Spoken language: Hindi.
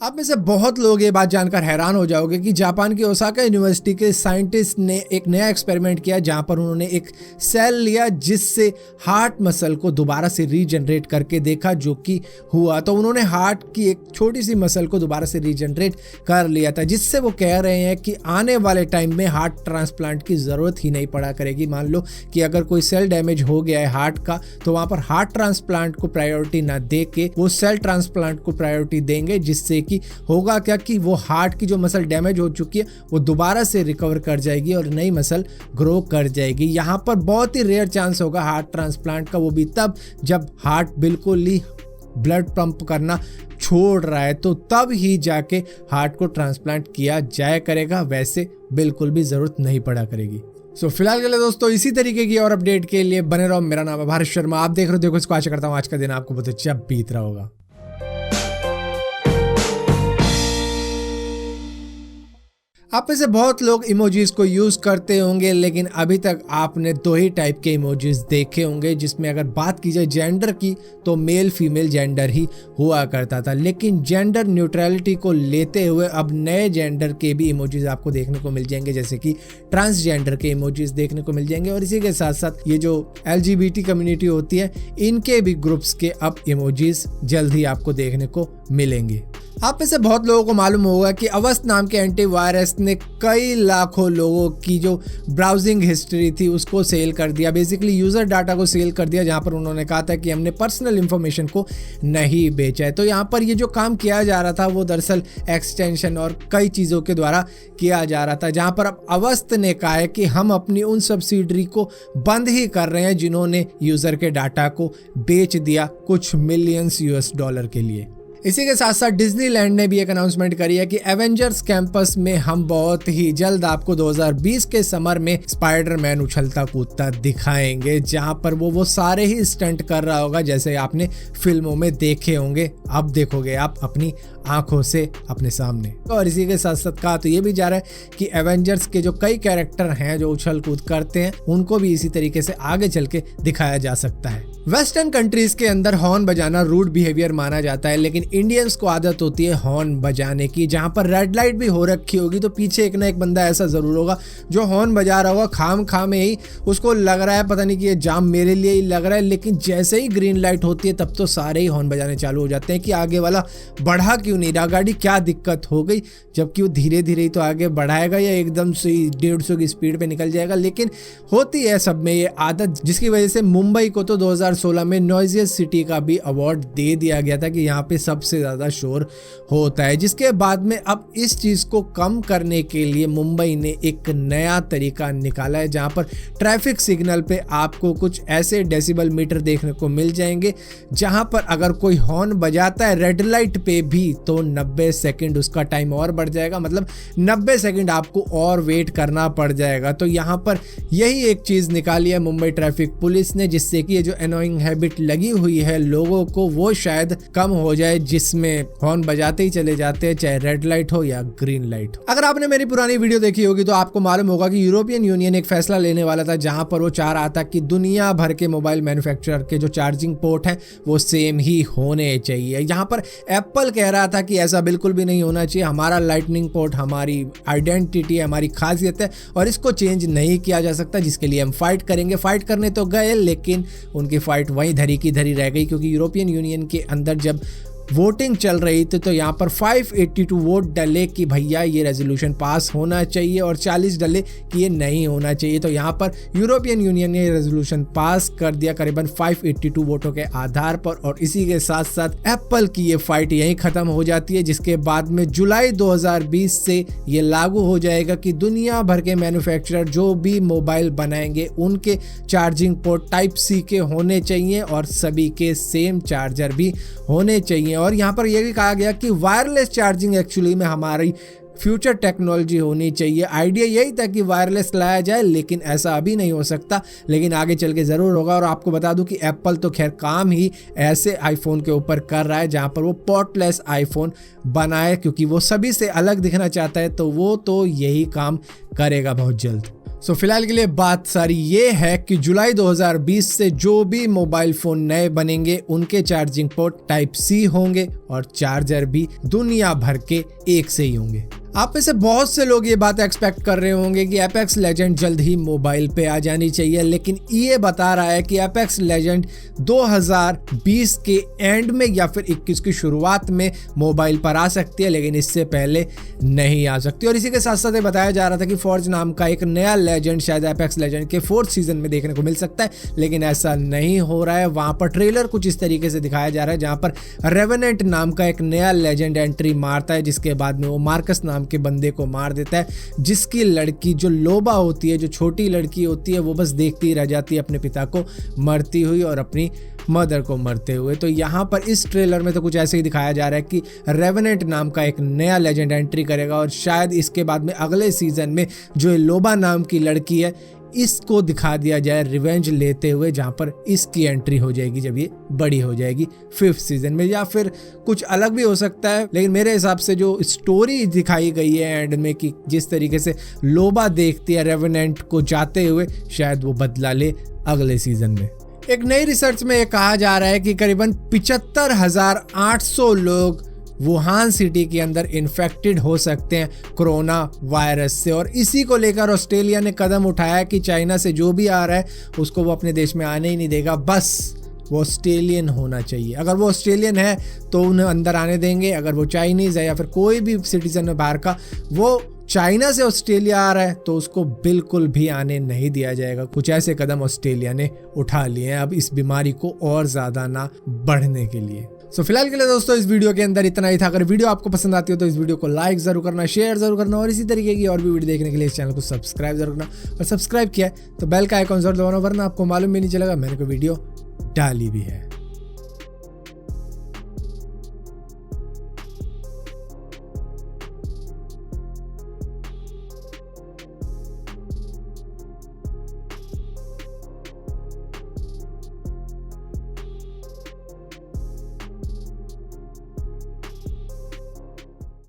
आप में से बहुत लोग ये बात जानकर हैरान हो जाओगे कि जापान की ओसाका यूनिवर्सिटी के साइंटिस्ट ने एक नया एक्सपेरिमेंट किया जहां पर उन्होंने एक सेल लिया जिससे हार्ट मसल को दोबारा से रीजनरेट करके देखा, जो कि हुआ। तो उन्होंने हार्ट की एक छोटी सी मसल को दोबारा से रीजनरेट कर लिया था, जिससे वो कह रहे हैं कि आने वाले टाइम में हार्ट ट्रांसप्लांट की ज़रूरत ही नहीं पड़ा करेगी। मान लो कि अगर कोई सेल डैमेज हो गया है हार्ट का, तो वहाँ पर हार्ट ट्रांसप्लांट को प्रायोरिटी ना दे के वो सेल ट्रांसप्लांट को प्रायोरिटी देंगे, जिससे कि होगा क्या कि वो हार्ट की जो मसल डैमेज हो चुकी है वो दोबारा से रिकवर कर जाएगी और नई मसल ग्रो कर जाएगी। यहाँ पर बहुत ही रेयर चांस होगा हार्ट ट्रांसप्लांट का, वो भी तब जब हार्ट बिल्कुल ही ब्लड पंप करना छोड़ रहा है, तो तब ही जाके हार्ट को ट्रांसप्लांट किया जाया करेगा, वैसे बिल्कुल भी जरूरत नहीं पड़ा करेगी। फिलहाल के लिए दोस्तों इसी तरीके की और अपडेट के लिए बने रहो। मेरा नाम है भारत शर्मा, आप देख रहे हो देखो इसको। आशा करता हूँ आज का दिन आपको बहुत अच्छा बीत रहा होगा। आप में से बहुत लोग इमोजीज को यूज करते होंगे, लेकिन अभी तक आपने दो ही टाइप के इमोजीज देखे होंगे, जिसमें अगर बात की जाए जेंडर की तो मेल फीमेल जेंडर ही हुआ करता था। लेकिन जेंडर न्यूट्रलिटी को लेते हुए अब नए जेंडर के भी इमोजीज आपको देखने को मिल जाएंगे, जैसे कि ट्रांसजेंडर के इमोजीज देखने को मिल जाएंगे। और इसी के साथ साथ ये जो LGBT कम्युनिटी होती है, इनके भी ग्रुप्स के अब इमोजीज जल्द ही आपको देखने को मिलेंगे। आप में से बहुत लोगों को मालूम होगा कि अवस्थ नाम के एंटीवायरस ने कई लाखों लोगों की जो ब्राउजिंग हिस्ट्री थी उसको सेल कर दिया, बेसिकली यूजर डाटा को सेल कर दिया, जहां पर उन्होंने कहा था कि हमने पर्सनल इंफॉर्मेशन को नहीं बेचा है। तो यहाँ पर ये जो काम किया जा रहा था वो दरअसल एक्सटेंशन और कई चीज़ों के द्वारा किया जा रहा था, जहाँ पर अब अवस्थ ने कहा है कि हम अपनी उन सब्सिडरी को बंद ही कर रहे हैं जिन्होंने यूजर के डाटा को बेच दिया कुछ मिलियंस $US के लिए। इसी के साथ साथ डिज्नीलैंड ने भी एक अनाउंसमेंट करी है कि एवेंजर्स कैंपस में हम बहुत ही जल्द आपको 2020 के समर में स्पाइडरमैन उछलता कूदता दिखाएंगे, जहां पर वो सारे ही स्टंट कर रहा होगा जैसे आपने फिल्मों में देखे होंगे। अब देखोगे आप अपनी आंखों से अपने सामने। और इसी के साथ साथ कहा तो ये भी जा रहा है कि एवेंजर्स के जो कई कैरेक्टर हैं जो उछल कूद करते हैं, उनको भी इसी तरीके से आगे चल के दिखाया जा सकता है। वेस्टर्न कंट्रीज के अंदर हॉर्न बजाना रूड बिहेवियर माना जाता है, लेकिन इंडियंस को आदत होती है हॉर्न बजाने की। जहां पर रेड लाइट भी हो रखी होगी तो पीछे एक ना एक बंदा ऐसा जरूर होगा जो हॉर्न बजा रहा होगा, खाम खाम ही उसको लग रहा है पता नहीं कि ये जाम मेरे लिए ही लग रहा है, लेकिन जैसे ही ग्रीन लाइट होती है तब तो सारे ही हॉर्न बजाने चालू हो जाते हैं कि आगे वाला बढ़ा क्यों नहीं रहा, गाड़ी क्या दिक्कत हो गई, जबकि वो धीरे धीरे ही तो आगे बढ़ाएगा या एकदम से 150 की स्पीड पे निकल जाएगा। लेकिन होती है सब में ये आदत, जिसकी वजह से मुंबई को तो 2016 में नॉइजियस्ट सिटी का भी अवार्ड दे दिया गया था कि यहाँ पे सबसे ज्यादा शोर होता है। जिसके बाद में अब इस चीज को कम करने के लिए मुंबई ने एक नया तरीका निकाला है, जहां पर ट्रैफिक सिग्नल पे आपको कुछ ऐसे डेसिबल मीटर देखने को मिल जाएंगे, जहां पर अगर कोई हॉर्न बजाता है रेड लाइट पे भी तो 90 सेकंड उसका टाइम और बढ़ जाएगा, मतलब 90 सेकंड आपको और वेट करना पड़ जाएगा। तो यहाँ पर यही एक चीज निकाली है मुंबई ट्रैफिक पुलिस ने, जिससे कि ये जो एनोइंग हैबिट लगी हुई है लोगों को वो शायद कम हो जाए, जिसमें हॉर्न बजाते ही चले जाते हैं चाहे रेड लाइट हो या ग्रीन लाइट हो। अगर आपने मेरी पुरानी वीडियो देखी होगी तो आपको मालूम होगा कि यूरोपियन यूनियन एक फैसला लेने वाला था, जहां पर वो चाह रहा था कि दुनिया भर के मोबाइल मैन्युफैक्चरर के जो चार्जिंग पोर्ट हैं वो सेम ही होने चाहिए। यहाँ पर एप्पल कह रहा था कि ऐसा बिल्कुल भी नहीं होना चाहिए, हमारा लाइटनिंग पोर्ट हमारी आइडेंटिटी है, हमारी खासियत है और इसको चेंज नहीं किया जा सकता, जिसके लिए हम फाइट करेंगे। फाइट करने तो गए लेकिन उनकी फाइट वहीं धरी की धरी रह गई, क्योंकि यूरोपियन यूनियन के अंदर जब वोटिंग चल रही थी तो यहाँ पर 582 वोट डले कि भैया ये रेजोल्यूशन पास होना चाहिए और 40 डले कि ये नहीं होना चाहिए। तो यहाँ पर यूरोपियन यूनियन ने रेजोल्यूशन पास कर दिया करीबन 582 वोटों के आधार पर, और इसी के साथ साथ एप्पल की ये फाइट यहीं खत्म हो जाती है, जिसके बाद में जुलाई 2020 से ये लागू हो जाएगा कि दुनिया भर के मैन्युफैक्चरर जो भी मोबाइल बनाएंगे उनके चार्जिंग पोर्ट टाइप C के होने चाहिए और सभी के सेम चार्जर भी होने चाहिए। और यहाँ पर यह भी कहा गया कि वायरलेस चार्जिंग एक्चुअली में हमारी फ्यूचर टेक्नोलॉजी होनी चाहिए। आइडिया यही था कि वायरलेस लाया जाए, लेकिन ऐसा अभी नहीं हो सकता, लेकिन आगे चल के ज़रूर होगा। और आपको बता दूं कि एप्पल तो खैर काम ही ऐसे आईफोन के ऊपर कर रहा है जहां पर वो पोर्टलेस आईफोन बनाए, क्योंकि वो सभी से अलग दिखना चाहता है, तो वो तो यही काम करेगा बहुत जल्द। सो फिलहाल के लिए बात सारी ये है कि जुलाई 2020 से जो भी मोबाइल फोन नए बनेंगे उनके चार्जिंग पोर्ट टाइप सी होंगे और चार्जर भी दुनिया भर के एक से ही होंगे। आप में से बहुत से लोग ये बात एक्सपेक्ट कर रहे होंगे कि एपेक्स लेजेंड जल्द ही मोबाइल पे आ जानी चाहिए, लेकिन ये बता रहा है कि एपेक्स लेजेंड 2020 के एंड में या फिर 21 की शुरुआत में मोबाइल पर आ सकती है, लेकिन इससे पहले नहीं आ सकती। और इसी के साथ साथ ये बताया जा रहा था कि फॉर्ज नाम का एक नया लेजेंड शायद एपेक्स लेजेंड के 4th सीजन में देखने को मिल सकता है, लेकिन ऐसा नहीं हो रहा है। वहां पर ट्रेलर कुछ इस तरीके से दिखाया जा रहा है जहां पर रेवेनेंट नाम का एक नया लेजेंड एंट्री मारता है, जिसके बाद में वो मार्कस नाम के बंदे को मार देता है, जिसकी लड़की जो लोबा होती है, जो छोटी लड़की होती है, वो बस देखती ही रह जाती है अपने पिता को मरती हुई और अपनी मदर को मरते हुए। तो यहाँ पर इस ट्रेलर में तो कुछ ऐसे ही दिखाया जा रहा है कि रेवेनेंट नाम का एक नया लेजेंड एंट्री करेगा और शायद इसके बाद में अगले सीजन में जो लोबा नाम की लड़की है इसको दिखा दिया जाए रिवेंज लेते हुए, जहां पर इसकी एंट्री हो जाएगी जब ये बड़ी हो जाएगी 5th सीजन में, या फिर कुछ अलग भी हो सकता है। लेकिन मेरे हिसाब से जो स्टोरी दिखाई गई है एंड में कि जिस तरीके से लोबा देखती है रेवेनेंट को जाते हुए, शायद वो बदला ले अगले सीजन में। एक नई रिसर्च में ये कहा जा रहा है कि करीबन 75,800 लोग वुहान सिटी के अंदर इन्फेक्टेड हो सकते हैं कोरोना वायरस से, और इसी को लेकर ऑस्ट्रेलिया ने कदम उठाया कि चाइना से जो भी आ रहा है उसको वो अपने देश में आने ही नहीं देगा, बस वो ऑस्ट्रेलियन होना चाहिए। अगर वो ऑस्ट्रेलियन है तो उन्हें अंदर आने देंगे, अगर वो चाइनीज़ है या फिर कोई भी सिटीजन है बाहर का, वो चाइना से ऑस्ट्रेलिया आ रहा है तो उसको बिल्कुल भी आने नहीं दिया जाएगा। कुछ ऐसे कदम ऑस्ट्रेलिया ने उठा लिए हैं अब इस बीमारी को और ज़्यादा ना बढ़ने के लिए। सो फिलहाल के लिए दोस्तों इस वीडियो के अंदर इतना ही था। अगर वीडियो आपको पसंद आती हो तो इस वीडियो को लाइक जरूर करना, शेयर जरूर करना, और इसी तरीके की और भी वीडियो देखने के लिए इस चैनल को सब्सक्राइब जरूर करना, और सब्सक्राइब किया है तो बेल का आइकॉन जरूर दबाना, वरना आपको मालूम भी नहीं चलेगा मैंने कोई वीडियो डाली भी है।